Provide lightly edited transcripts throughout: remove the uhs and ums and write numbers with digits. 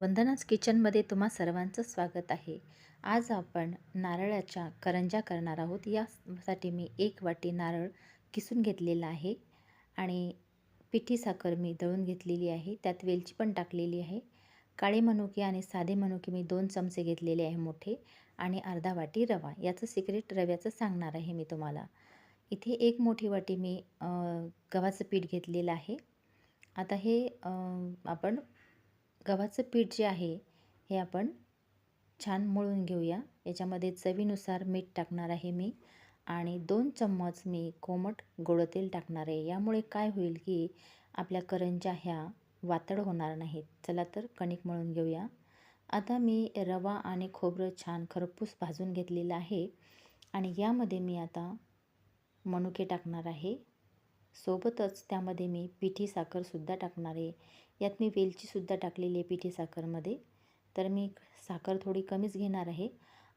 वंदनाच किचनमध्ये तुम्हा सर्वांचं स्वागत आहे. आज आपण नारळाच्या करंज्या करणार आहोत. यासाठी मी 1 वाटी नारळ किसून घेतलेला आहे आणि पिठी साखर मी दळून घेतलेली आहे. त्यात वेलची पण टाकलेली आहे. काळे मनुके आणि साधे मनुके मी 2 चमचे घेतलेले आहे मोठे आणि अर्धा वाटी रवा. याचं सिक्रेट रव्याचं सांगणार आहे मी तुम्हाला. इथे 1 मोठी वाटी मी गव्हाचं पीठ घेतलेलं आहे. आता हे आपण गव्हाचं पीठ जे आहे हे आपण छान मळून घेऊया. याच्यामध्ये चवीनुसार मीठ टाकणार आहे मी आणि 2 चम्मच मी कोमट गोडं तेल टाकणार आहे. यामुळे काय होईल की आपल्या करंज्या ह्या वातड होणार नाहीत. चला तर कणिक मळून घेऊया. आता मी रवा आणि खोबरं छान खरपूस भाजून घेतलेलं आहे आणि यामध्ये मी आता मनुके टाकणार आहे. सोबतच त्यामध्ये मी पिठी साखरसुद्धा टाकणार आहे. यात मी वेलचीसुद्धा टाकलेली आहे पिठी साखरमध्ये. तर मी साखर थोडी कमीच घेणार आहे.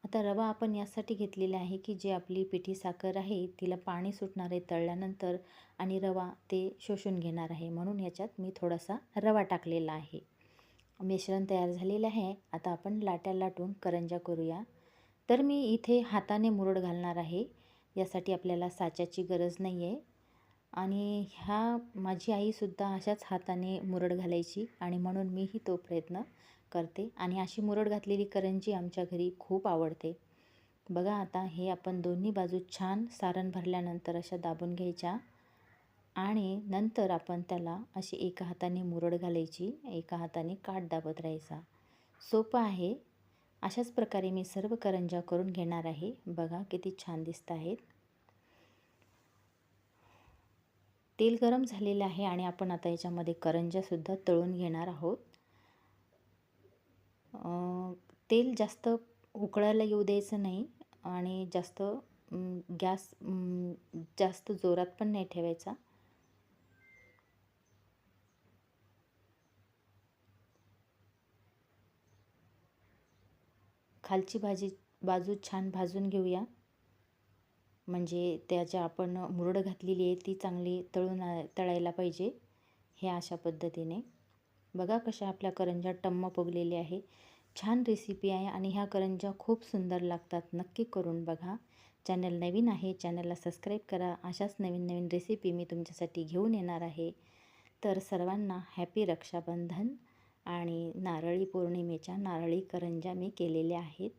आता रवा आपण यासाठी घेतलेला आहे की जे आपली पिठी साखर आहे तिला पाणी सुटणार आहे तळल्यानंतर आणि रवा ते शोषून घेणार आहे. म्हणून याच्यात मी थोडासा रवा टाकलेला आहे. मिश्रण तयार झालेलं आहे. आता आपण लाट्या लाटून करंज्या करूया. तर मी इथे हाताने मुरड घालणार आहे. यासाठी आपल्याला साच्याची गरज नाही आहे. आणि माझी आईसुद्धा अशाच हाताने मुरड घालायची आणि म्हणून मीही तो प्रयत्न करते आणि अशी मुरड घातलेली करंजी आमच्या घरी खूप आवडते. बघा आता हे आपण दोन्ही बाजू छान सारण भरल्यानंतर अशा दाबून घ्यायच्या आणि नंतर आपण त्याला अशी एका हाताने मुरड घालायची, एका हाताने काठ दाबत राहायचा. सोपं आहे. अशाच प्रकारे मी सर्व करंज्या करून घेणार आहे. बघा किती छान दिसत आहेत. तेल गरम झालेलं आहे आणि आपण आता याच्यामध्ये करंज्यासुद्धा तळून घेणार आहोत. तेल जास्त उकळायला येऊ द्यायचं नाही आणि गॅस जास्त जोरात पण नाही ठेवायचा. खालची बाजू छान भाजून घेऊया. म्हणजे त्याच्या आपण मुरड घातलेली आहे ती चांगली तळायला पाहिजे. हे अशा पद्धतीने बघा कशा आपल्या करंज्या टम्म फुगलेल्या आहे. छान रेसिपी आहे आणि ह्या करंज्या खूप सुंदर लागतात. नक्की करून बघा. चॅनल नवीन आहे, चॅनलला सबस्क्राईब करा. अशाच नवीन नवीन रेसिपी मी तुमच्यासाठी घेऊन येणार आहे. तर सर्वांना हॅपी रक्षाबंधन आणि नारळी पौर्णिमेच्या नारळी करंज्या मी केलेल्या आहेत.